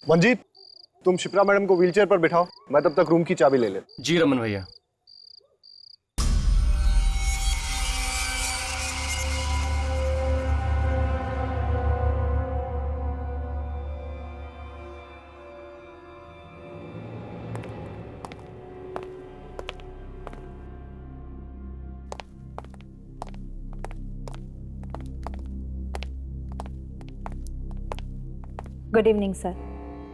मंजीत, तुम शिप्रा मैडम को व्हीलचेयर पर बिठाओ, मैं तब तक रूम की चाबी ले ले। जी रमन भैया। Good evening sir,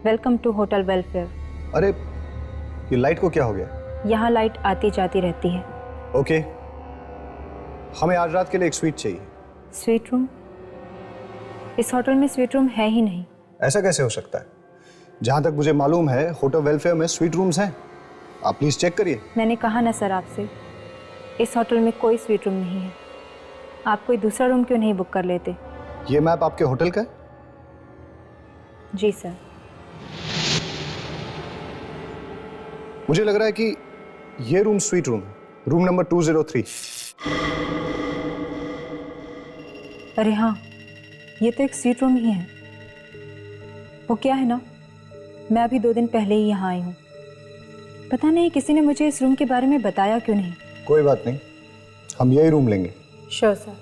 welcome to Hotel Welfare. अरे ये लाइट को क्या हो गया? यहाँ लाइट आती जाती रहती है। ओके, हमें आज रात के लिए एक स्वीट चाहिए। Suite room? इस होटल में स्वीट रूम है ही नहीं। ऐसा कैसे हो सकता है? जहाँ तक मुझे मालूम है होटल वेलफेयर में स्वीट रूम्स हैं। आप प्लीज चेक करिए। मैंने कहा ना सर आपसे, इस होटल में कोई स्वीट रूम नहीं है। आप कोई दूसरा रूम क्यों नहीं बुक कर लेते? ये मैप आपके होटल का है? जी सर। मुझे लग रहा है कि ये रूम स्वीट रूम है, रूम नंबर 203। अरे हाँ, ये तो एक स्वीट रूम ही है। वो क्या है ना, मैं अभी 2 दिन पहले ही यहाँ आई हूँ। पता नहीं किसी ने मुझे इस रूम के बारे में बताया क्यों नहीं। कोई बात नहीं, हम यही रूम लेंगे। Sure sir.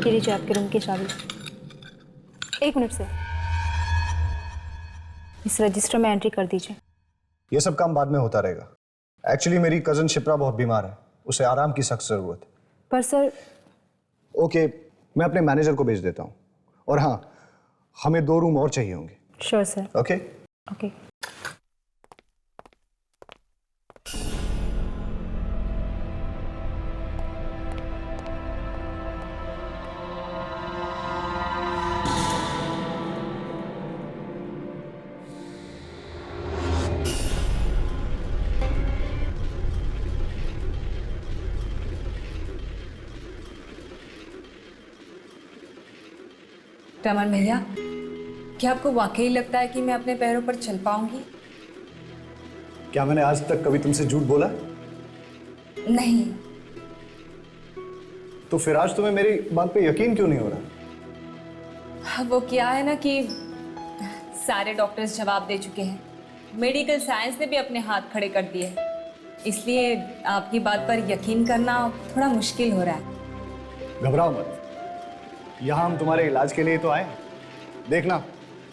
ये लीजिए आपके रूम की चाबी। 1 मिनट से इस रजिस्टर में एंट्री कर दीजिए। ये सब काम बाद में होता रहेगा। एक्चुअली मेरी कजन शिप्रा बहुत बीमार है, उसे आराम की सख्त जरूरत है। पर सर। ओके, मैं अपने मैनेजर को भेज देता हूँ। और हाँ, हमें 2 रूम और चाहिए होंगे। Sure sir. Okay okay. Raman भैया, क्या आपको वाकई लगता है कि मैं अपने पैरों पर चल पाऊंगी? क्या मैंने आज तक कभी तुमसे झूठ बोला? नहीं। तो फिर आज तुम्हें मेरी बात पे यकीन क्यों नहीं हो रहा? वो क्या है ना कि सारे डॉक्टर्स जवाब दे चुके हैं, मेडिकल साइंस ने भी अपने हाथ खड़े कर दिए, इसलिए आपकी बात पर यकीन करना थोड़ा मुश्किल हो रहा है। घबराओ मत, यहाँ हम तुम्हारे इलाज के लिए तो आए। देखना,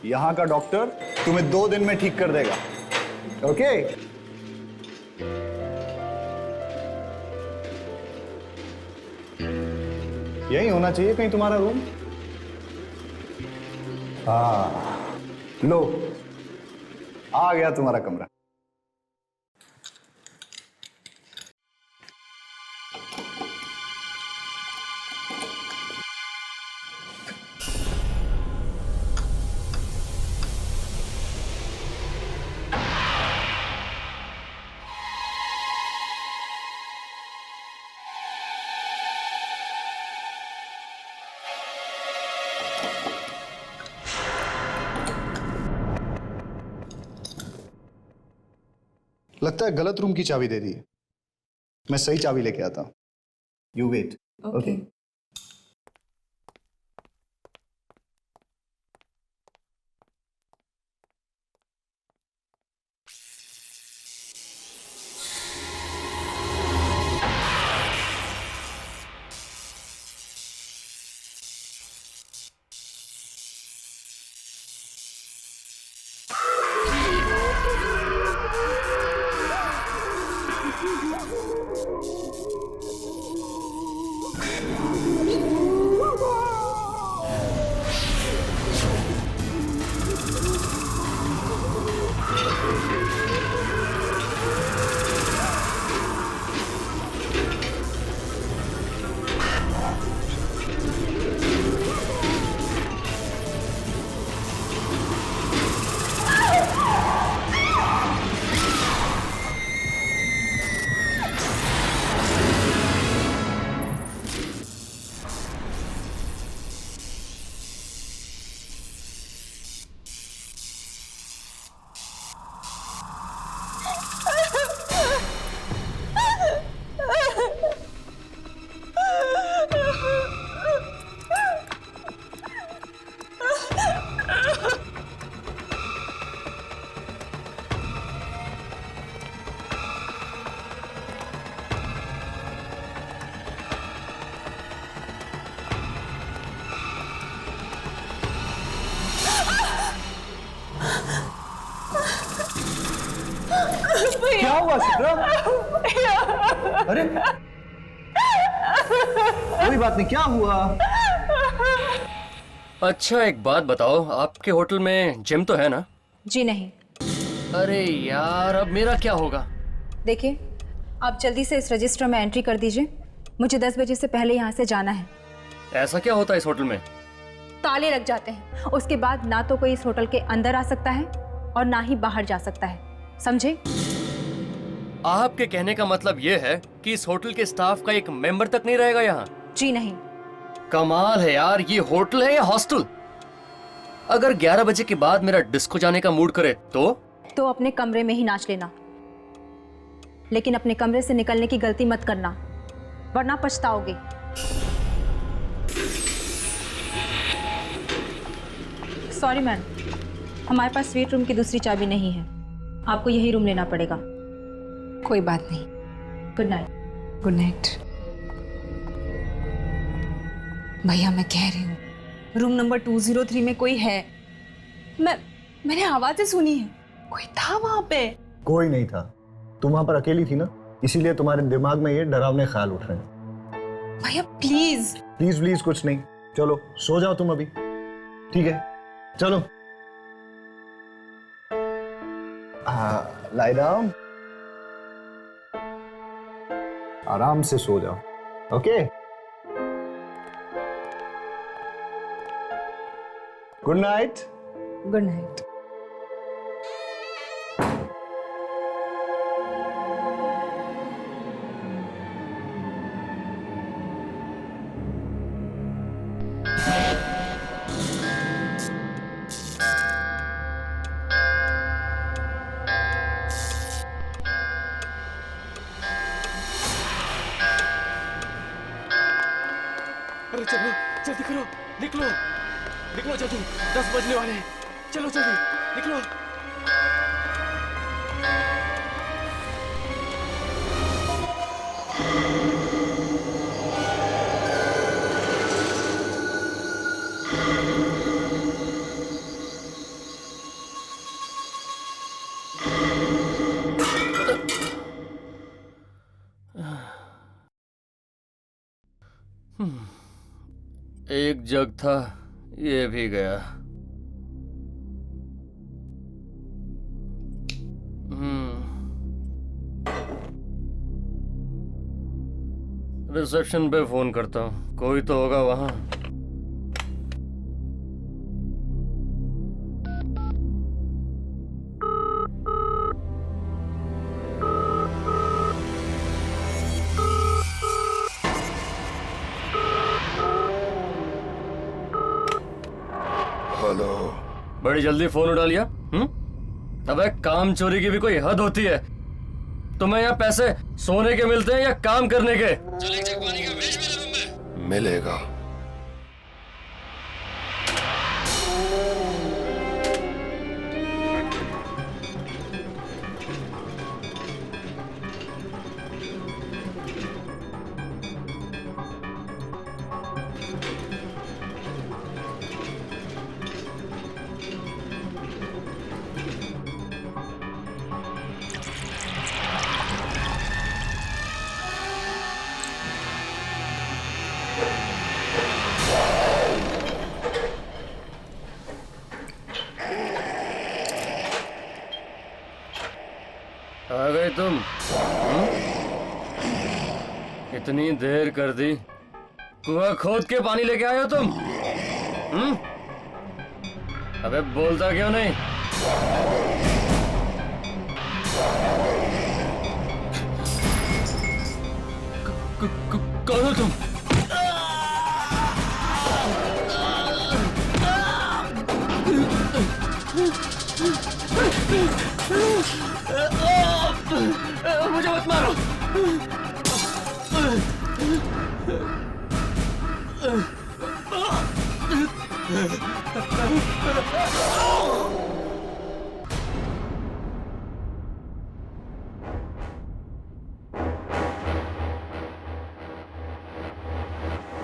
यहाँ का डॉक्टर तुम्हें 2 दिन में ठीक कर देगा। ओके? यही होना चाहिए कहीं तुम्हारा रूम। हाँ, लो, आ गया तुम्हारा कमरा। लगता है गलत रूम की चाबी दे दी है। मैं सही चाबी लेके आता हूं। You wait. ओके। क्या हुआ शिप्रा? अरे कोई बात नहीं, क्या हुआ? अच्छा एक बात बताओ, आपके होटल में जिम तो है ना? जी नहीं। अरे यार, अब मेरा क्या होगा? देखिए, आप जल्दी से इस रजिस्टर में एंट्री कर दीजिए। मुझे 10 बजे से पहले यहाँ से जाना है। ऐसा क्या होता है इस होटल में? ताले लग जाते हैं। उसके बाद ना तो कोई इस होटल के अंदर आ सकता है और ना ही बाहर जा सकता है, समझे? आपके कहने का मतलब ये है कि इस होटल के स्टाफ का एक मेंबर तक नहीं रहेगा यहाँ? जी नहीं। कमाल है यार, ये होटल है या हॉस्टल? अगर 11 बजे के बाद मेरा डिस्को जाने का मूड करे तो अपने कमरे में ही नाच लेना, लेकिन अपने कमरे से निकलने की गलती मत करना, वरना पछताओगे। सॉरी मैम, हमारे पास स्वीट रूम की दूसरी चाबी नहीं है, आपको यही रूम लेना पड़ेगा। कोई बात नहीं। Good night. Good night. भैया मैं कह रही हूँ, रूम नंबर 203 में कोई है। मैंने आवाजें सुनी है, कोई था वहां पे। कोई नहीं था, तुम वहां पर अकेली थी ना, इसीलिए तुम्हारे दिमाग में ये डरावने ख्याल उठ रहे हैं। भैया प्लीज। प्लीज प्लीज कुछ नहीं, चलो सो जाओ तुम अभी, ठीक है? चलो लाई डाउन, आराम से सो जाओ, okay? Good night. Good night. अरे चलो जल्दी करो, निकलो निकलो जल्दी, 10 बजने वाले हैं। चलो जल्दी निकलो। एक जग था, ये भी गया। रिसेप्शन पे फोन करता हूँ, कोई तो होगा वहां। हेलो। बड़ी जल्दी फोन उठा लिया। अबे काम चोरी की भी कोई हद होती है। तुम्हें यहाँ पैसे सोने के मिलते हैं या काम करने के? मिलेगा। आ गए तुम? इतनी देर कर दी, कुआं खोद के पानी लेके आए हो तुम? अबे बोलता क्यों नहीं? कौन हो तुम? मुझे मत मारो।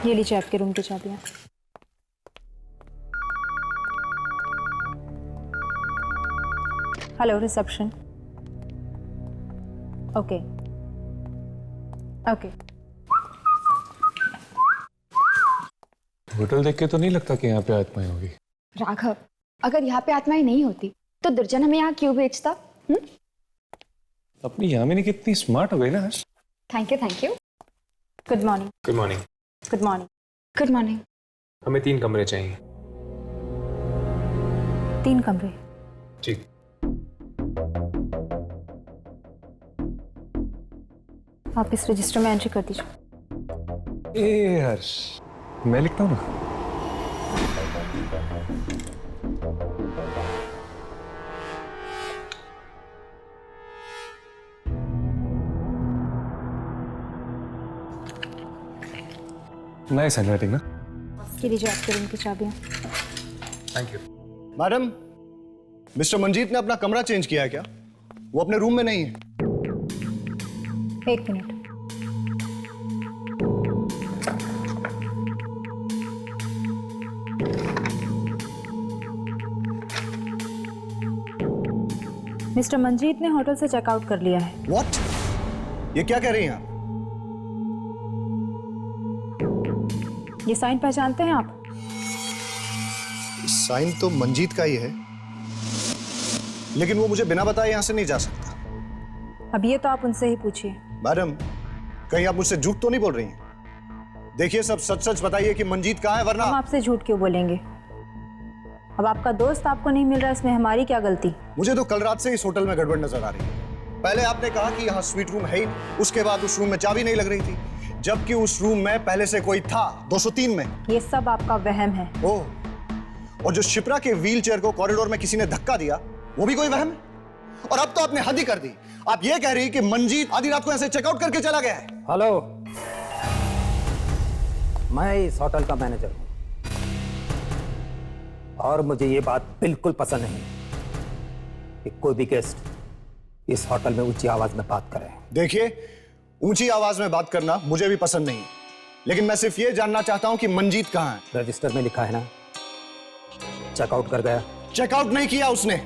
ये लीजिए आपके रूम की चाबियां। Hello reception. Okay okay. Hotel देख के तो नहीं लगता कि यहाँ पे आत्माएं होगी। राघव, अगर यहाँ पे आत्माएं नहीं होती तो दुर्जन हमें यहाँ क्यों भेजता? अपनी यामिनी कितनी स्मार्ट हो गई ना आज। Thank you thank you. Good morning. Good morning. Good morning. Good morning. हमें 3 कमरे चाहिए। 3 कमरे। जी। आप इस रजिस्टर में एंट्री कर दीजिए। ए हर्ष, मैं लिखता हूँ ना। नाइस हैंडराइटिंग ना। ये लीजिए आपके रूम की चाबियाँ। Thank you. Madam, mister Manjeet ने अपना कमरा चेंज किया है क्या? वो अपने रूम में नहीं है। 1 मिनट। मिस्टर मंजीत ने होटल से चेकआउट कर लिया है। व्हाट? ये क्या कह रही हैं आप? ये साइन पहचानते हैं आप? साइन तो मंजीत का ही है, लेकिन वो मुझे बिना बताए यहां से नहीं जा सकता। अब ये तो आप उनसे ही पूछिए। मैडम, कहीं आप मुझसे झूठ तो नहीं बोल रही हैं? देखिए, सब सच सच बताइए कि मंजीत कहाँ है, वरना हम आपसे झूठ क्यों बोलेंगे? अब आपका दोस्त आपको नहीं मिल रहा, इसमें हमारी क्या गलती? मुझे तो कल रात से इस होटल में गड़बड़ नजर आ रही है। पहले आपने कहा कि यहाँ स्वीट रूम है ही, उसके बाद उस रूम में चाबी नहीं लग रही थी, जबकि उस रूम में पहले से कोई था 203 में। ये सब आपका वहम है। ओह, और जो शिप्रा के व्हील चेयर को कॉरिडोर में किसी ने धक्का दिया, वो भी कोई वहम है? और अब तो आपने हद ही कर दी। आप ये कह रही कि मंजीत आधी रात को ऐसे चेकआउट करके चला गया है? हेलो, मैं इस होटल का मैनेजर हूं और मुझे ये बात बिल्कुल पसंद नहीं कि कोई भी गेस्ट इस होटल में ऊंची आवाज में बात करे। देखिए, ऊंची आवाज में बात करना मुझे भी पसंद नहीं, लेकिन मैं सिर्फ ये जानना चाहता हूं कि मंजीत कहां है। रजिस्टर में लिखा है ना, चेकआउट कर गया। चेकआउट नहीं किया उसने,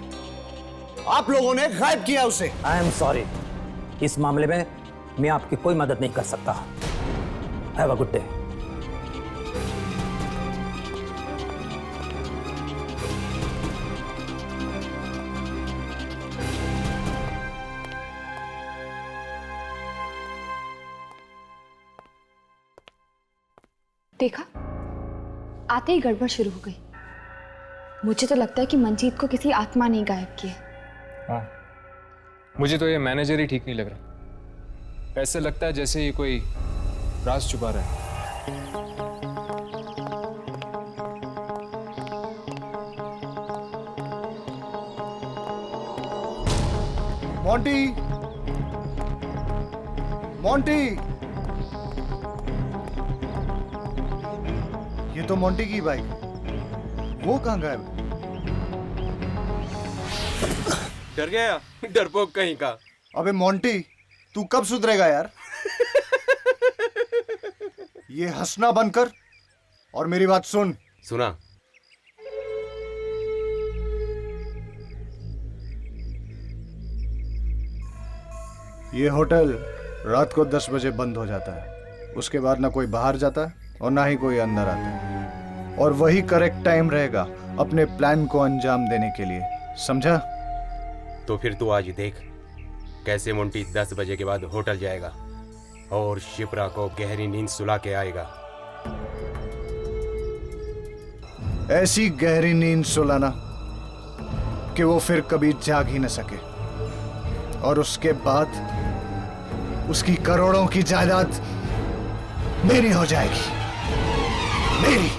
आप लोगों ने गायब किया उसे। आई एम सॉरी, इस मामले में मैं आपकी कोई मदद नहीं कर सकता। Have a good day. देखा, आते ही गड़बड़ शुरू हो गई। मुझे तो लगता है कि मंजीत को किसी आत्मा ने गायब किया। हाँ, मुझे तो ये मैनेजर ही ठीक नहीं लग रहा। ऐसे लगता है जैसे ये कोई राज छुपा रहा है। मोंटी, मोंटी, ये तो मोंटी की बाइक, वो कहाँ गायब? डर गया, डरपोक कहीं का। अबे मोंटी, तू कब सुधरेगा यार? ये हंसना बंद कर और मेरी बात सुन। सुना। ये होटल रात को 10 बजे बंद हो जाता है। उसके बाद ना कोई बाहर जाता है और ना ही कोई अंदर आता है, और वही करेक्ट टाइम रहेगा अपने प्लान को अंजाम देने के लिए, समझा? तो फिर तू आज देख कैसे मोंटी 10 बजे के बाद होटल जाएगा और शिप्रा को गहरी नींद सुला के आएगा। ऐसी गहरी नींद सुलाना कि वो फिर कभी जाग ही न सके, और उसके बाद उसकी करोड़ों की जायदाद मेरी हो जाएगी, मेरी।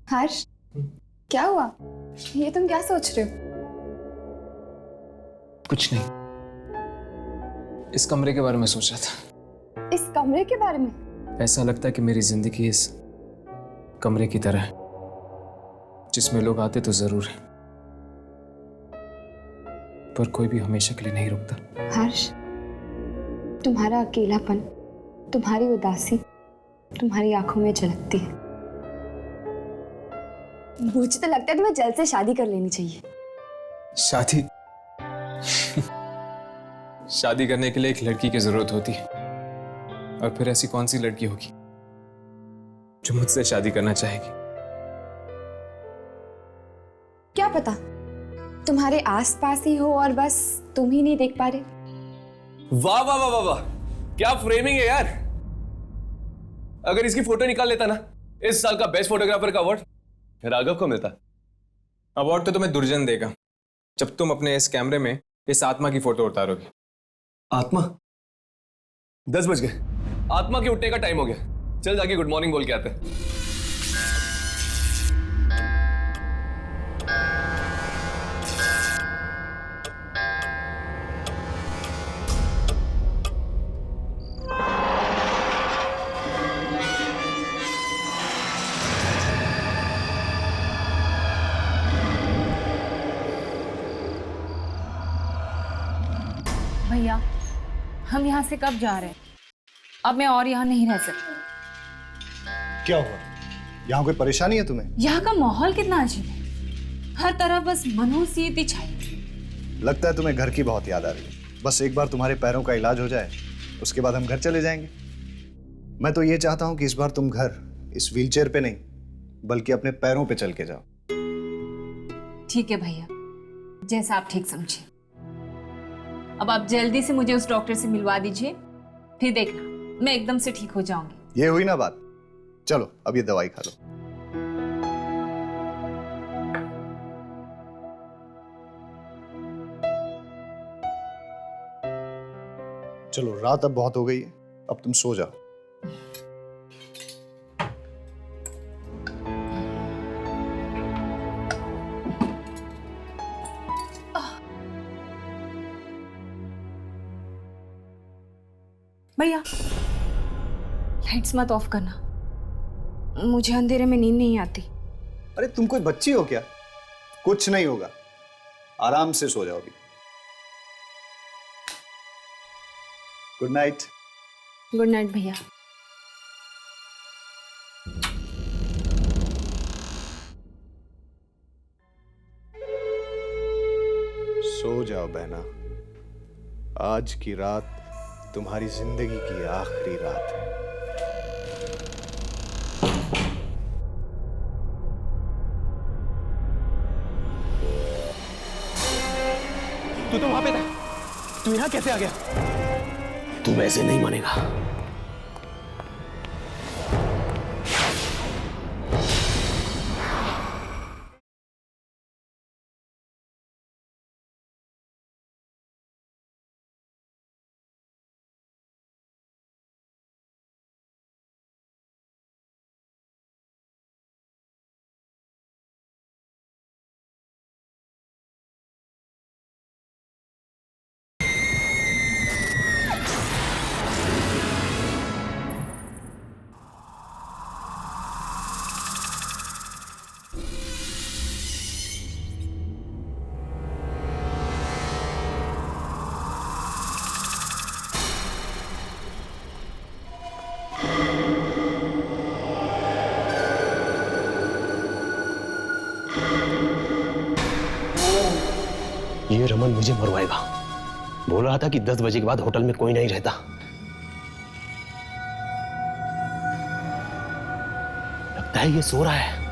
हर्ष, क्या हुआ? ये तुम क्या सोच रहे हो? कुछ नहीं, इस कमरे के बारे में सोच रहा था। इस कमरे के बारे में? ऐसा लगता है कि मेरी जिंदगी इस कमरे की तरह है, जिसमें लोग आते तो जरूर हैं, पर कोई भी हमेशा के लिए नहीं रुकता। हर्ष, तुम्हारा अकेलापन, तुम्हारी उदासी तुम्हारी आंखों में झलकती है। मुझे तो लगता है तुम्हें जल्द से शादी कर लेनी चाहिए। शादी? शादी करने के लिए एक लड़की की जरूरत होती है, और फिर ऐसी कौन सी लड़की होगी जो मुझसे शादी करना चाहेगी? क्या पता तुम्हारे आसपास ही हो और बस तुम ही नहीं देख पा रहे। वाह वाह वाह वाह वाह, क्या फ्रेमिंग है यार। अगर इसकी फोटो निकाल लेता ना, इस साल का बेस्ट फोटोग्राफर का अवार्ड राघव को मिलता। अवार्ड तो तुम्हें दुर्जन देगा जब तुम अपने इस कैमरे में इस आत्मा की फोटो उतारोगे। आत्मा? 10 बज गए, आत्मा के उठने का टाइम हो गया। चल जाके गुड मॉर्निंग बोल के आते हैं। भैया, हम यहाँ से कब जा रहे हैं? अब मैं और यहाँ नहीं रह सकती। क्या हुआ? यहाँ कोई परेशानी है तुम्हें? यहाँ का माहौल कितना अजीब है, हर तरफ बस मनहूसियत छाई। लगता है तुम्हें घर की बहुत याद आ रही है। बस एक बार तुम्हारे पैरों का इलाज हो जाए, उसके बाद हम घर चले जाएंगे। मैं तो ये चाहता हूँ कि इस बार तुम घर इस व्हीलचेयर पे नहीं, बल्कि अपने पैरों पे चल के जाओ। ठीक है भैया, जैसा आप ठीक समझे। अब आप जल्दी से मुझे उस डॉक्टर से मिलवा दीजिए, फिर देखना मैं एकदम से ठीक हो जाऊंगी। ये हुई ना बात। चलो अब ये दवाई खा लो। चलो, रात अब बहुत हो गई है, अब तुम सो जाओ। भैया, लाइट्स मत ऑफ करना, मुझे अंधेरे में नींद नहीं आती। अरे तुम कोई बच्ची हो क्या? कुछ नहीं होगा, आराम से सो जाओ अभी। Good night. गुड नाइट भैया। सो जाओ बहना, आज की रात तुम्हारी जिंदगी की आखिरी रात है। तू तो वहां पे था, तू यहां कैसे आ गया? तू वैसे नहीं मानेगा। ये रमन मुझे मरवाएगा। बोल रहा था कि 10 बजे के बाद होटल में कोई नहीं रहता। लगता है ये सो रहा है।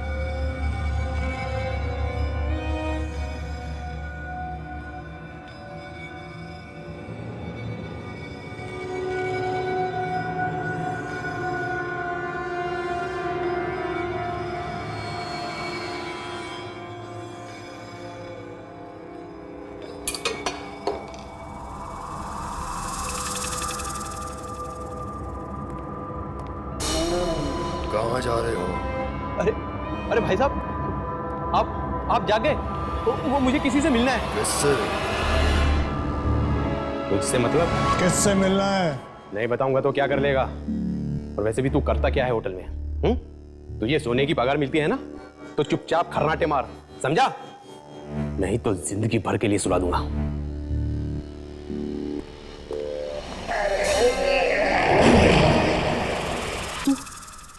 कहाँ जा रहे हो? अरे अरे भाई साहब, आप जागे? वो मुझे किसी से मिलना है। किससे? मुझसे मतलब? किससे मिलना है? नहीं बताऊंगा तो क्या कर लेगा? और वैसे भी तू करता क्या है होटल में? तुझे सोने की पगार मिलती है ना, तो चुपचाप खर्राटे मार, समझा? नहीं तो जिंदगी भर के लिए सुला दूंगा।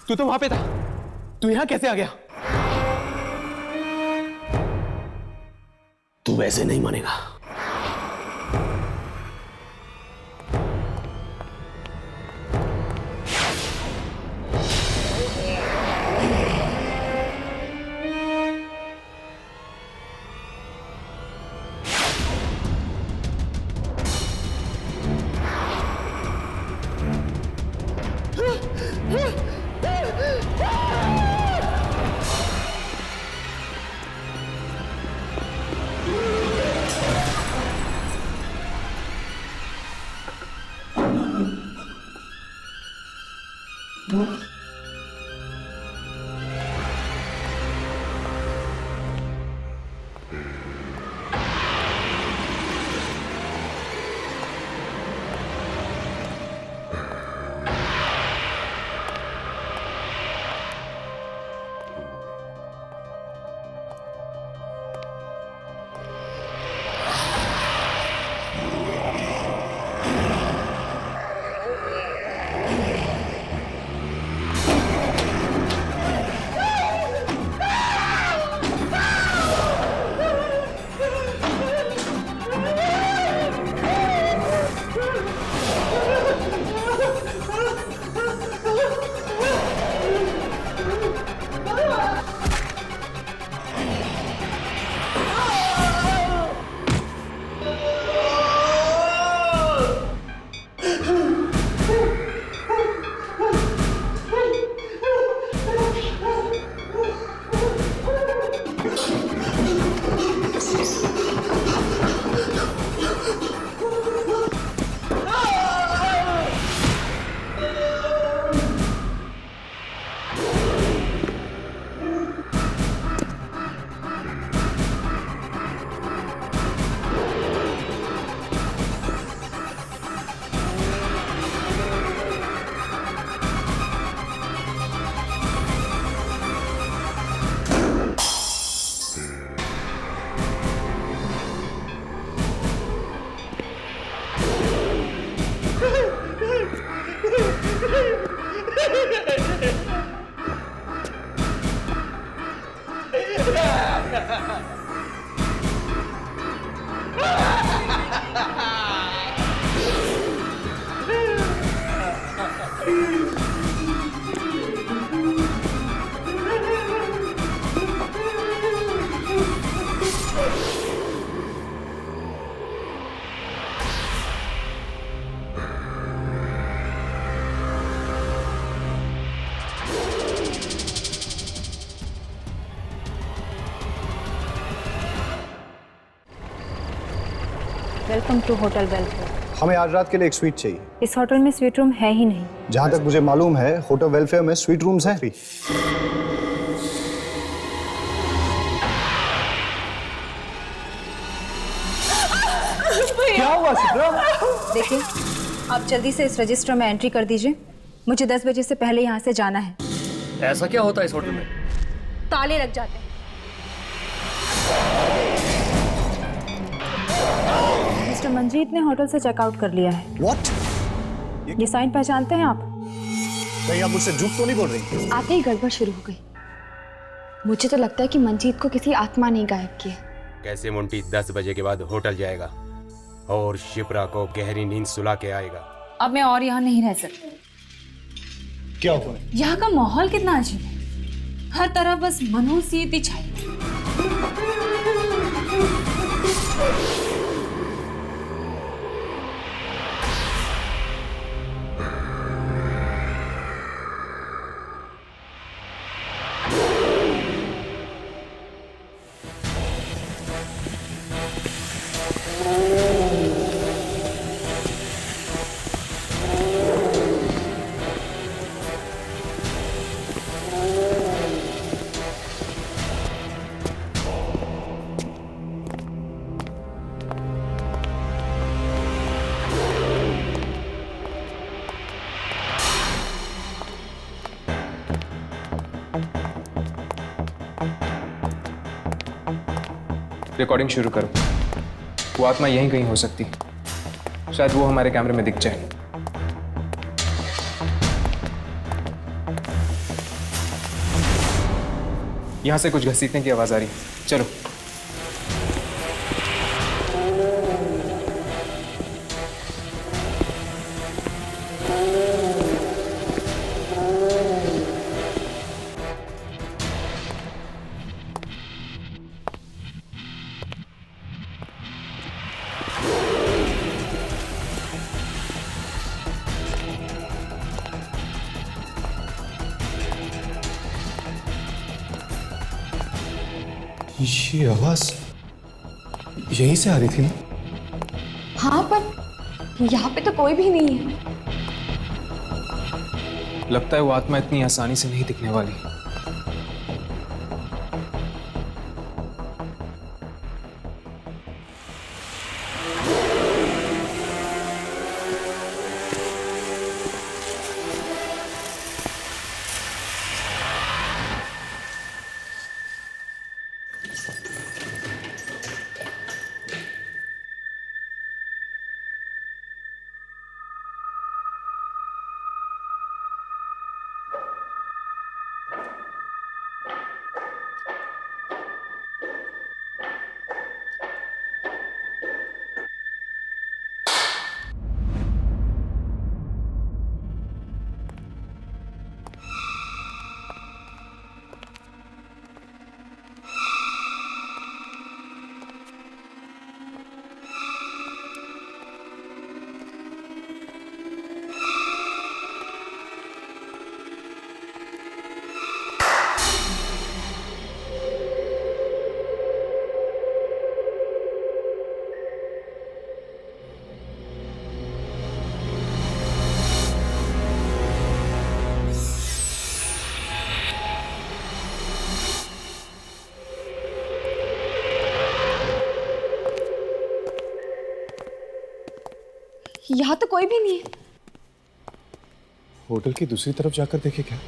तू तो वहां पे था, तू यहां कैसे आ गया? तू वैसे नहीं मानेगा। Welcome to Hotel Welfare. हमें आज रात के लिए एक स्वीट चाहिए। इस होटल में स्वीट रूम है ही नहीं। जहाँ तक मुझे मालूम है होटल वेलफेयर में स्वीट रूम्स हैं। क्या हुआ सिद्रा? देखिए, आप जल्दी से इस रजिस्टर में एंट्री कर दीजिए। मुझे 10 बजे से पहले यहाँ से जाना है। ऐसा क्या होता है इस होटल में? ताले लग जाते हैं। मिस्टर मंजीत ने होटल से चेकआउट कर लिया है। What? ये साइन पहचानते हैं आप? कहीं आप मुझसे झूठ तो नहीं बोल रही? आते ही गड़बड़ शुरू हो गई। मुझे तो लगता है कि मंजीत को किसी आत्मा ने गायब किया। कैसे मुंटी 10 बजे के बाद होटल जाएगा और शिप्रा को गहरी नींद सुला के आएगा। अब मैं और यहाँ नहीं रह सकती। क्या हुआ? यहाँ का माहौल कितना अजीब है। हर तरफ बस मनहूसियत ही छाई है। रिकॉर्डिंग शुरू करो। वो आत्मा यहीं कहीं हो सकती, शायद वो हमारे कैमरे में दिख जाए। यहां से कुछ घसीटने की आवाज आ रही है। चलो। ये आवाज यहीं से आ रही थी ना? हाँ, पर यहाँ पे तो कोई भी नहीं है। लगता है वो आत्मा इतनी आसानी से नहीं दिखने वाली। यहाँ तो कोई भी नहीं है। होटल की दूसरी तरफ जाकर देखे क्या?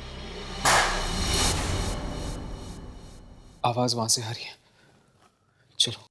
आवाज वहां से आ रही है। चलो।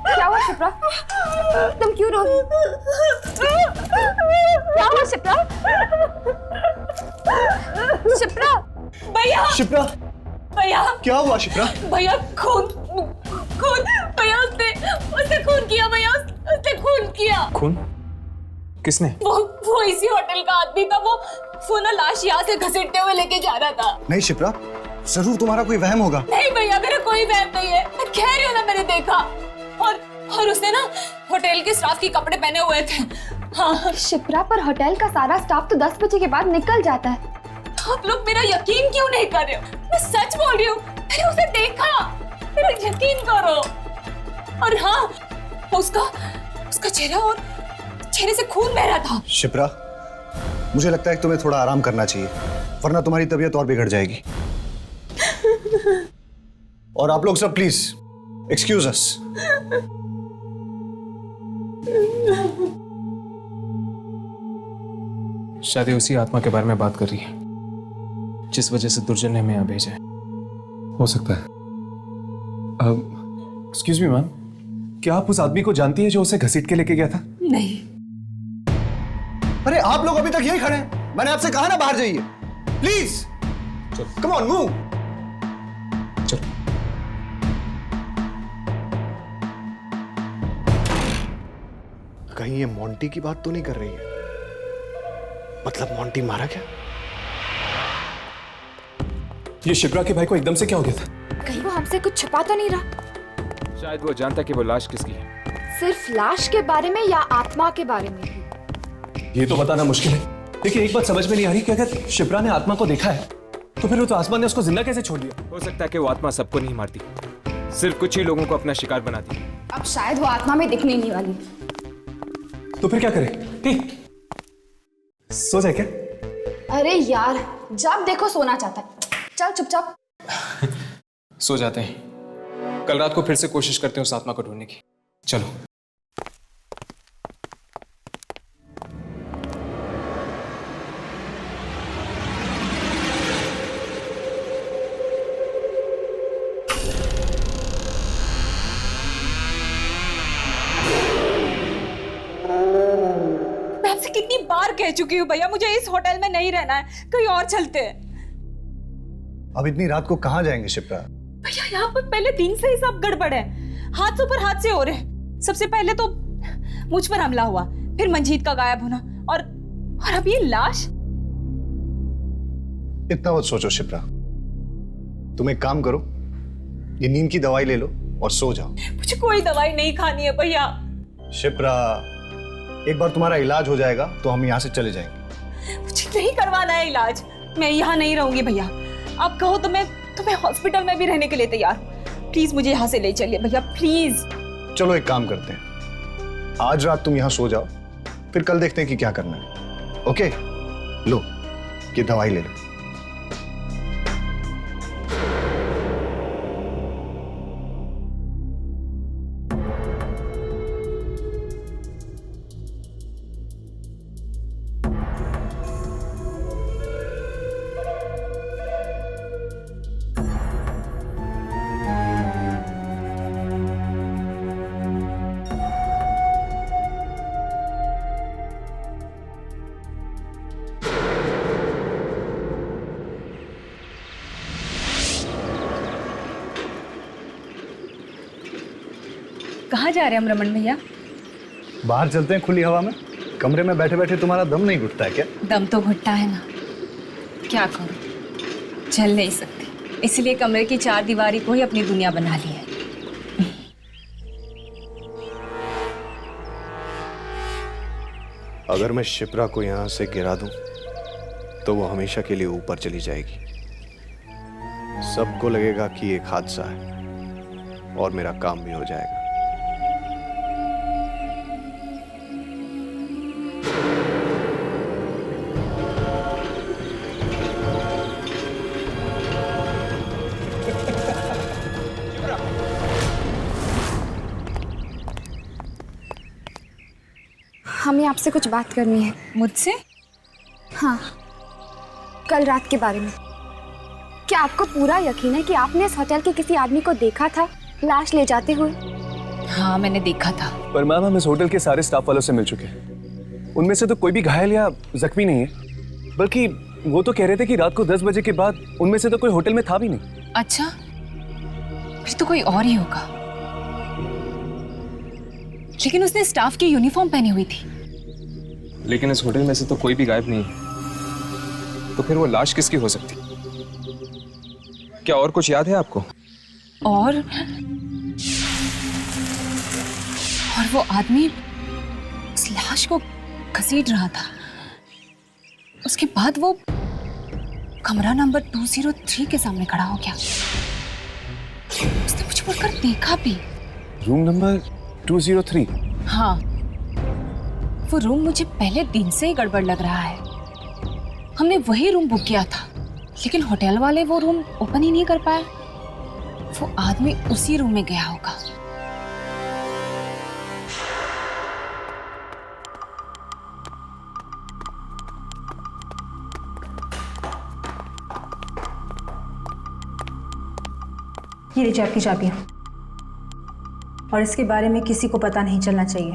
क्या हुआ शिप्रा? तुम क्यों रो रही? क्या हुआ शिप्रा? शिप्रा! भैया शिप्रा, भैया क्या हुआ शिप्रा? भैया खून खून भैया उसने खून किया भैया उसने खून किया। खून? किसने? वो इसी होटल का आदमी था। वो ना लाश यहाँ से घसीटते हुए लेके जा रहा था। नहीं शिप्रा, जरूर तुम्हारा कोई वहम होगा। नहीं भैया मेरा कोई वहम नहीं है, मैं कह रही हूँ ना मैंने देखा। और उसने ना होटल के स्टाफ के कपड़े पहने हुए थे। हाँ शिप्रा, पर होटल का सारा स्टाफ तो 10 बजे के बाद निकल जाता है। आप लोग मेरा यकीन क्यों नहीं कर रहे हो? मैं सच बोल रही हूँ, मैंने उसे देखा, मेरा यकीन करो। और हाँ, उसका चेहरे से खून बह रहा था। शिप्रा, मुझे लगता है कि तुम्हें थोड़ा आराम करना चाहिए, वरना तुम्हारी तबीयत और बिगड़ जाएगी। और आप लोग सब प्लीज एक्सक्यूज अस। शायद उसी आत्मा के बारे में बात कर रही है जिस वजह से दुर्जन ने हमें यहाँ भेजा है। हो सकता है। एक्सक्यूज मी मैम, क्या आप उस आदमी को जानती हैं जो उसे घसीट के लेके गया था? नहीं। अरे आप लोग अभी तक यही खड़े हैं। मैंने आपसे कहा ना बाहर जाइए, प्लीज। Come on, move. चलो। कहीं ये मोंटी की बात तो नहीं कर रही है? मतलब मोंटी मारा क्या? ये शिप्रा के भाई को एकदम से क्या हो गया था? कहीं वो हमसे कुछ छुपा तो नहीं रहा? शायद वो जानता कि वो लाश किसकी है। सिर्फ लाश के बारे में या आत्मा के बारे में भी? ये तो बताना मुश्किल है, लेकिन एक बात समझ में नहीं आ रही कि अगर शिप्रा ने आत्मा को देखा है तो फिर वो तो आसमान ने उसको जिंदा कैसे छोड़ दिया? हो सकता है कि वो आत्मा सबको नहीं मारती, सिर्फ कुछ ही लोगों को अपना शिकार बनाती। अब शायद वो आत्मा में दिखने नहीं वाली। तो फिर क्या करें? सो जाए क्या? अरे यार, जब देखो सोना चाहता है। चल चुपचाप। सो जाते हैं, कल रात को फिर से कोशिश करते हैं उस आत्मा को ढूंढने की। चलो। मैं आपसे कितनी बार कह चुकी हूँ भैया, मुझे इस होटल में नहीं रहना है, कहीं और चलते हैं। अब इतनी रात को कहाँ जाएंगे शिप्रा? भैया यहाँ पर पहले दिन से ही सब गड़बड़ है, हादसों पर हादसे हो रहे हैं। सबसे पहले तो मुझ पर हमला हुआ, फिर मंजीत का गायब होना, और अब ये लाश। इतना मत सोचो शिप्रा, तुम एक काम करो, ये नींद की दवाई ले लो और सो जाओ। मुझे कोई दवाई नहीं खानी है भैया। शिप्रा, एक बार तुम्हारा इलाज हो जाएगा तो हम यहाँ से चले जाएंगे। मुझे नहीं करवाना है इलाज, मैं यहाँ नहीं रहूंगी भैया। आप कहो तो मैं हॉस्पिटल में भी रहने के लिए तैयार हूँ। प्लीज मुझे यहाँ से ले चलिए भैया, प्लीज। चलो एक काम करते हैं, आज रात तुम यहाँ सो जाओ, फिर कल देखते हैं कि क्या करना है। ओके, लो ये दवाई ले लो। कहाँ जा रहे हैं हम रमन भैया? बाहर चलते हैं खुली हवा में। कमरे में बैठे बैठे तुम्हारा दम नहीं घुटता है क्या? दम तो घुटता है ना, क्या करूं, चल नहीं सकती, इसलिए कमरे की चार दीवारी को ही अपनी दुनिया बना ली है। अगर मैं शिप्रा को यहाँ से गिरा दूं तो वो हमेशा के लिए ऊपर चली जाएगी। सबको लगेगा कि एक हादसा है और मेरा काम भी हो जाएगा। हमें आपसे कुछ बात करनी है। मुझसे? हाँ, कल रात के बारे में। क्या आपको पूरा यकीन है कि आपने इस होटल के किसी आदमी को देखा था लाश ले जाते हुए? हाँ, मैंने देखा था। पर मैम, हम इस होटल के सारे स्टाफ वालों से मिल चुके हैं, उनमें से तो कोई भी घायल या जख्मी नहीं है। बल्कि वो तो कह रहे थे कि रात को 10 बजे के बाद उनमें से तो कोई होटल में था भी नहीं। अच्छा, फिर तो कोई और ही होगा। लेकिन उसने स्टाफ की यूनिफॉर्म पहनी हुई थी। लेकिन इस होटल में से तो कोई भी गायब नहीं है, तो फिर वो लाश किसकी हो सकती? क्या और कुछ याद है आपको? और वो आदमी उस लाश को घसीट रहा था। उसके बाद वो कमरा नंबर 203 के सामने खड़ा हो गया। उसने मुझे मुड़कर देखा भी। Room number 203? हाँ, वो रूम मुझे पहले दिन से ही गड़बड़ लग रहा है। हमने वही रूम बुक किया था, लेकिन होटल वाले वो रूम ओपन ही नहीं कर पाए। वो आदमी उसी रूम में गया होगा। ये लीजिए आपकी चाबियां। और इसके बारे में किसी को पता नहीं चलना चाहिए।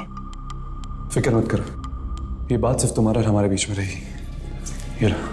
फिक्र मत करो, ये बात सिर्फ तुम्हारा और हमारे बीच में रहेगी। ये लो।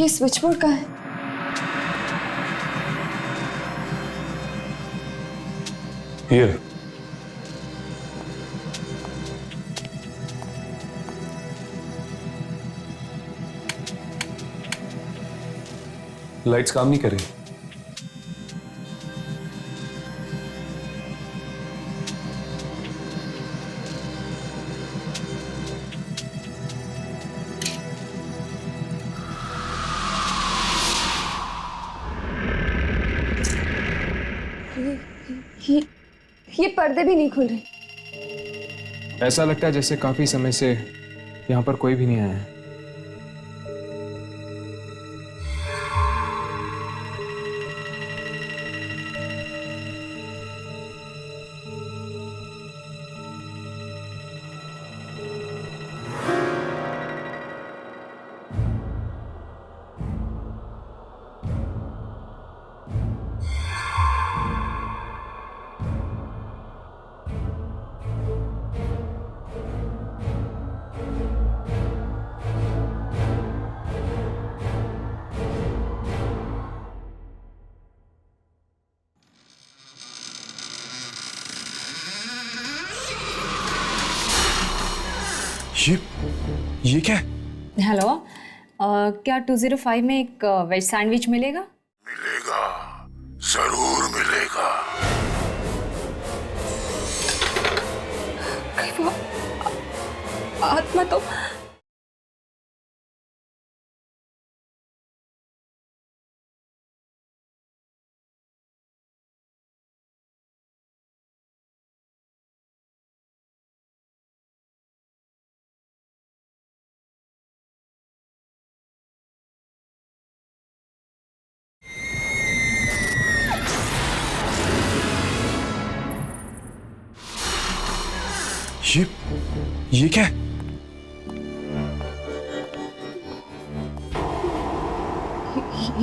ये स्विच बोर्ड कहाँ है? ये लाइट्स काम नहीं कर रही। ये पर्दे भी नहीं खुल रहे। ऐसा लगता है जैसे काफी समय से यहाँ पर कोई भी नहीं आया है। ये क्या है? हेलो, क्या 205 में एक वेज सैंडविच मिलेगा? मिलेगा, जरूर मिलेगा। वो आत्मा तो ये क्या है?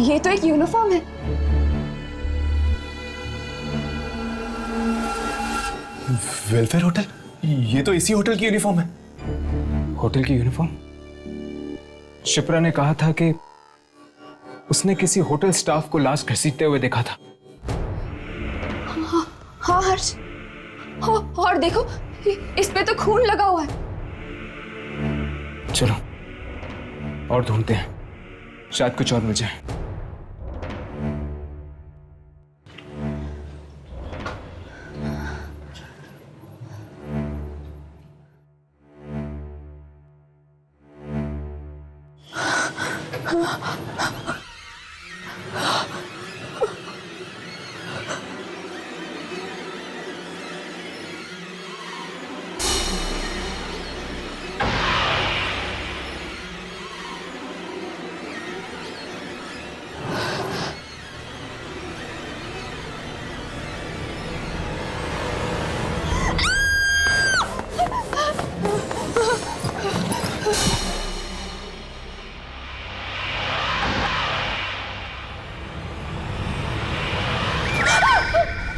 ये तो एक यूनिफॉर्म है। Welfare hotel? ये तो इसी होटल की यूनिफॉर्म है। होटल की यूनिफॉर्म? शिप्रा ने कहा था कि उसने किसी होटल स्टाफ को लाश घसीटते हुए देखा था। हाँ हर्ष, और देखो इस पे तो खून लगा हुआ है। चलो और ढूंढते हैं, शायद कुछ और मिल जाए।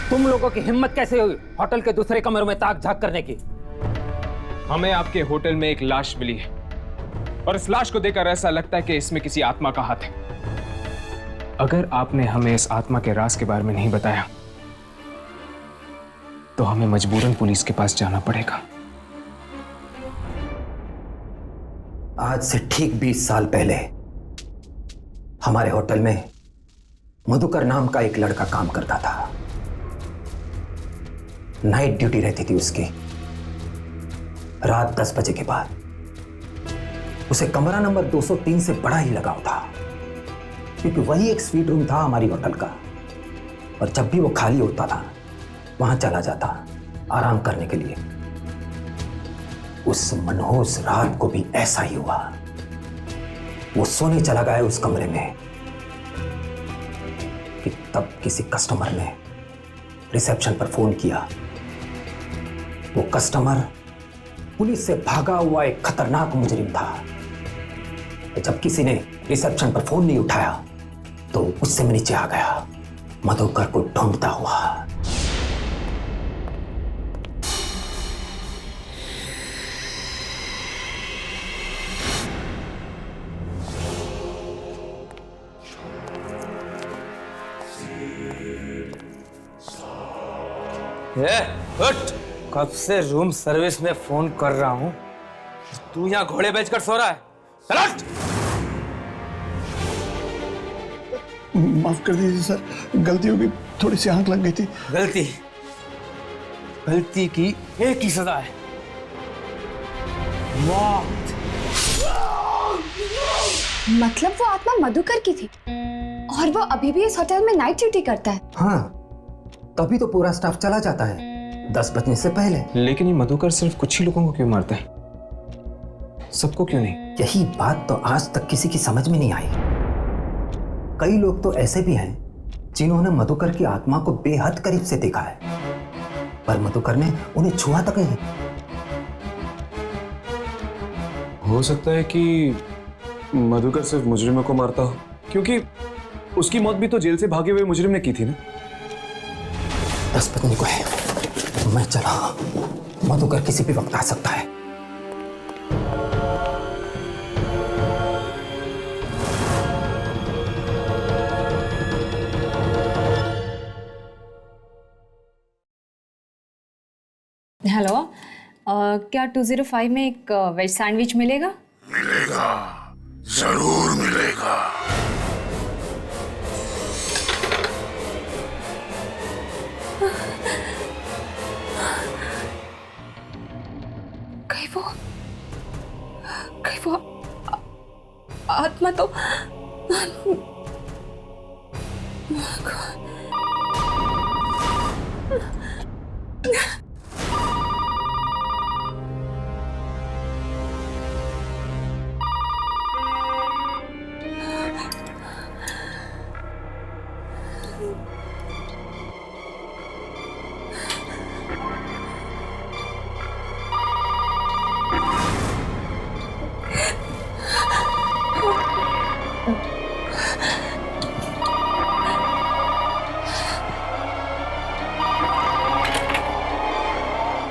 तुम लोगों की हिम्मत कैसे हुई होटल के दूसरे कमरे में ताक झांक करने की? हमें आपके होटल में एक लाश मिली है और इस लाश को देखकर ऐसा लगता है कि इसमें किसी आत्मा का हाथ है। अगर आपने हमें इस आत्मा के राज के बारे में नहीं बताया तो हमें मजबूरन पुलिस के पास जाना पड़ेगा। आज से ठीक 20 साल पहले हमारे होटल में मधुकर नाम का एक लड़का काम करता था। नाइट ड्यूटी रहती थी उसकी। रात 10 बजे के बाद उसे कमरा नंबर 203 से बड़ा ही लगाव था, क्योंकि वही एक स्वीट रूम था हमारी होटल का। और जब भी वो खाली होता था वहां चला जाता आराम करने के लिए। उस मनहूस रात को भी ऐसा ही हुआ। वो सोने चला गया उस कमरे में कि तब किसी कस्टमर ने रिसेप्शन पर फोन किया। वो कस्टमर पुलिस से भागा हुआ एक खतरनाक मुजरिम था। जब किसी ने रिसेप्शन पर फोन नहीं उठाया तो उससे मैं नीचे आ गया, मधुकर को ढूंढता हुआ। उठ। कब से रूम सर्विस में फोन कर रहा हूँ, तू यहाँ घोड़े बेचकर सो रहा है। चल उठ। माफ कर दीजिए सर, गलती होगी, थोड़ी सी आंख लग गई थी। गलती की एक ही सजा है, मौत। मतलब वो आत्मा मधुकर की थी और वो अभी भी इस होटल में नाइट ड्यूटी करता है। हाँ, तभी तो पूरा स्टाफ चला जाता है 10 बजने से पहले। लेकिन ये मधुकर सिर्फ कुछ ही लोगों को क्यों मारता है, सबको क्यों नहीं? यही बात तो आज तक किसी की समझ में नहीं आई। कई लोग तो ऐसे भी हैं जिन्होंने मधुकर की आत्मा को बेहद करीब से देखा है, पर मधुकर ने उन्हें छुआ तक नहीं। हो सकता है कि मधुकर सिर्फ मुजरिमों को मारता हो, क्योंकि उसकी मौत भी तो जेल से भागे हुए मुजरिम ने की थी ना। 10 बजने को है, मैं चला। मधुकर किसी भी वक्त आ सकता है। हेलो, क्या 205 में एक वेज सैंडविच मिलेगा? मिलेगा, जरूर मिलेगा। कहीं वो आत्मा तो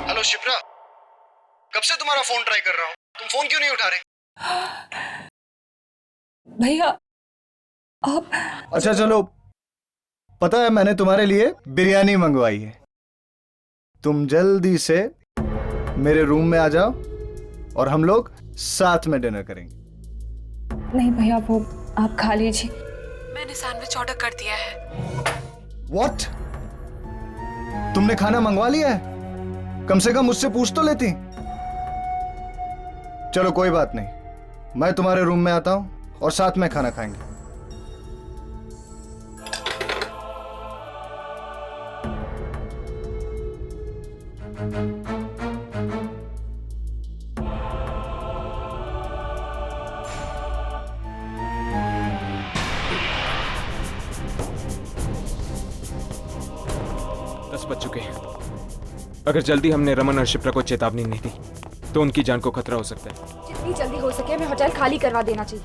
हेलो शिप्रा, कब से तुम्हारा फोन ट्राई कर रहा हूँ, तुम फोन क्यों नहीं उठा रहे? भैया आप। अच्छा चलो, पता है मैंने तुम्हारे लिए बिरयानी मंगवाई है। तुम जल्दी से मेरे रूम में आ जाओ और हम लोग साथ में डिनर करेंगे। नहीं भैया, वो आप खा लीजिए। मैंने सैंडविच ऑर्डर कर दिया है। व्हाट? तुमने खाना मंगवा लिया है? कम से कम मुझसे पूछ तो लेती। चलो कोई बात नहीं, मैं तुम्हारे रूम में आता हूं और साथ में खाना खाएंगे। बज चुके हैं। अगर जल्दी हमने रमन और शिप्रा को चेतावनी नहीं दी तो उनकी जान को खतरा हो सकता है। जितनी जल्दी हो सके हमें होटल खाली करवा देना चाहिए,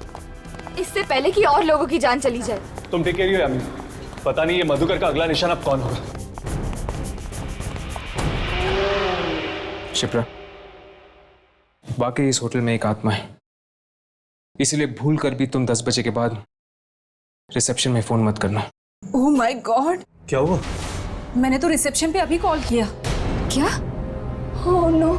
इससे पहले कि और लोगों की जान चली जाए। तुम टेक केयर यामिनी, पता नहीं ये मधुकर का अगला निशान अब कौन होगा। शिप्रा, वाकई इस होटल में एक आत्मा है, इसलिए भूल कर भी तुम 10 बजे के बाद रिसेप्शन में फोन मत करना। ओह माय गॉड, क्या हुआ? मैंने तो रिसेप्शन पे अभी कॉल किया। क्या? Oh no.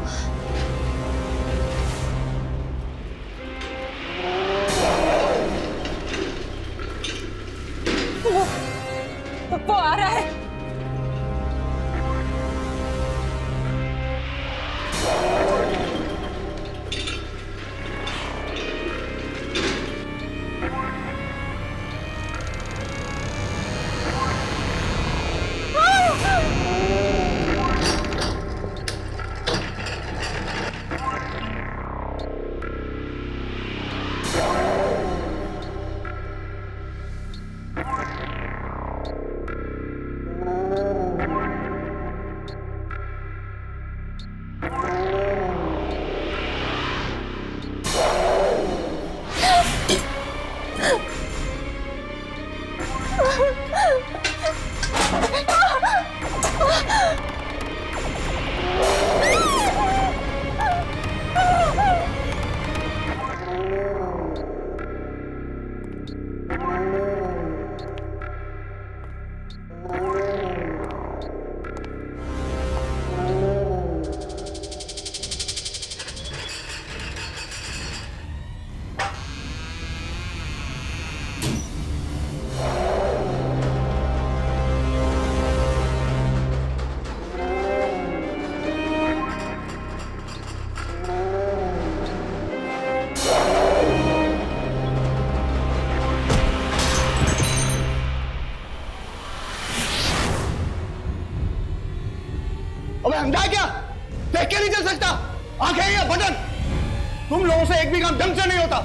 भी काम ढंग से नहीं होता।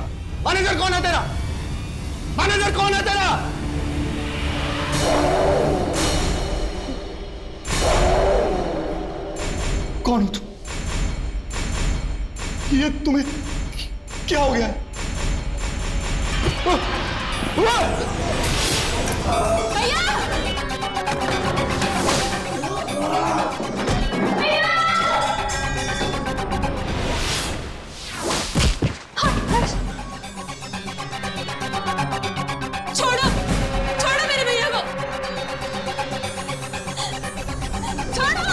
मैनेजर कौन है तेरा? मैनेजर कौन है तेरा? कौन हो तुम? ये तुम्हें क्या हो गया है? छोड़ो छोड़ो मेरे भैया को, छोड़ो।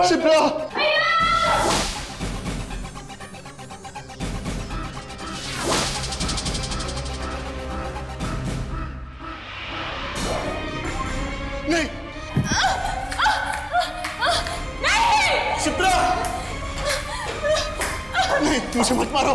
शिप्रा! नहीं! शिप्रा! नहीं, मुझे मत मारो।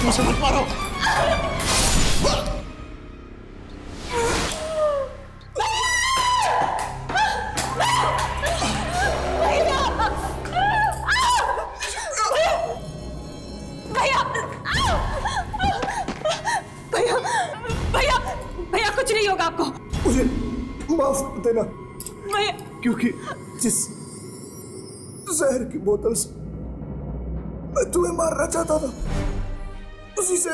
मुझे मत मारो। भैया कुछ नहीं होगा आपको। मुझे माफ कर देना भैया, क्योंकि जिस जहर की बोतल से मैं तुम्हें मारना चाहता था उसी से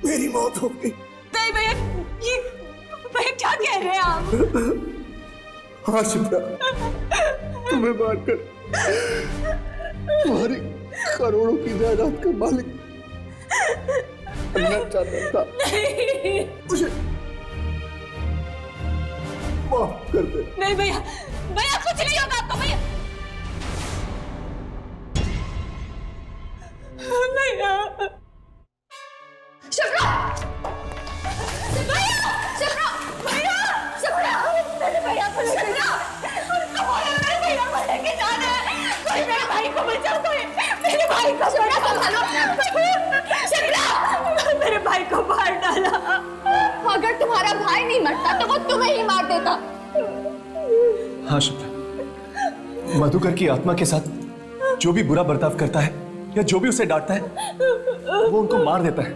मेरी मौत हो गई। नहीं भैया, ये भैया क्या कह रहे हैं आप? हाँ शिप्रा, तुम्हें मारकर तुम्हारी करोड़ों की जायदाद का मालिक बनना चाहता था। मुझे माफ कर दे। नहीं भैया, भैया कुछ नहीं होगा आपको। भैया भैया, शिप्रा! भैया! शिप्रा! भैया! शिप्रा! मेरे भैया को लेके जा। मेरे भैया को लेके जाना है। कोई मेरे भाई को बचाओ, कोई मेरे भाई को संभालो। शिप्रा! मेरे भाई को मार डाला। अगर तुम्हारा भाई नहीं मरता तो वो तुम्हें ही मार देता। हाँ शिप्रा, मधुकर की आत्मा के साथ जो भी बुरा बर्ताव करता है या जो भी उसे डांटता है वो उनको मार देता है।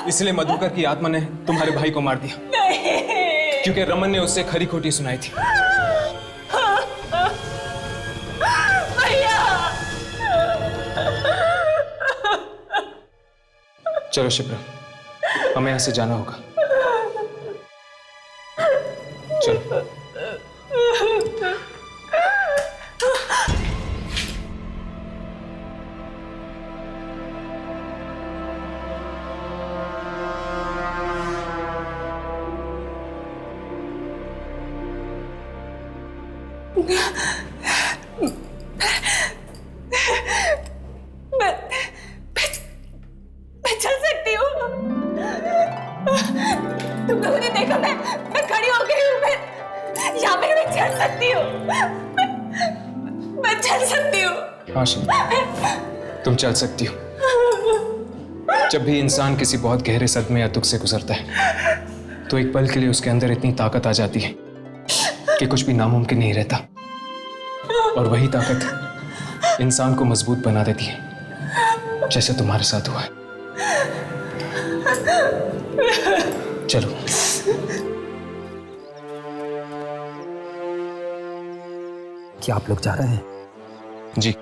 इसलिए मधुकर की आत्मा ने तुम्हारे भाई को मार दिया। नहीं। क्योंकि रमन ने उससे खरी खोटी सुनाई थी। भैया! चलो शिप्रा, हमें यहाँ से जाना होगा। चलो। मैं चल सकती हूँ। तुम लोगों ने देखा, मैं खड़ी हो गई हूँ। मैं यहाँ पे मैं चल सकती हूँ। मैं चल सकती हूँ। हाँ शिप्रा, तुम चल सकती हो। जब भी इंसान किसी बहुत गहरे सदमे या दुख से गुजरता है तो एक पल के लिए उसके अंदर इतनी ताकत आ जाती है कि कुछ भी नामुमकिन नहीं रहता। और वही ताकत इंसान को मजबूत बना देती है, जैसे तुम्हारे साथ हुआ है। चलो। क्या आप लोग जा रहे हैं? जी,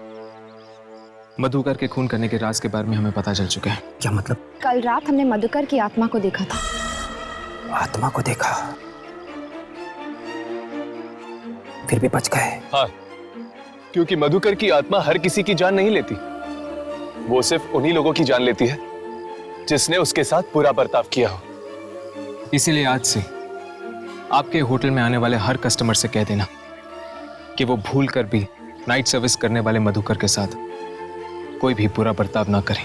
मधुकर के खून करने के राज के बारे में हमें पता चल चुका है। क्या मतलब? कल रात हमने मधुकर की आत्मा को देखा था। आत्मा को देखा? फिर भी बच गए? हाँ, क्योंकि मधुकर की आत्मा हर किसी की जान नहीं लेती। वो सिर्फ उन्हीं लोगों की जान लेती है जिसने उसके साथ बुरा बर्ताव किया हो। इसीलिए आज से आपके होटल में आने वाले हर कस्टमर से कह देना कि वो भूल कर भी नाइट सर्विस करने वाले मधुकर के साथ कोई भी बुरा बर्ताव ना करें।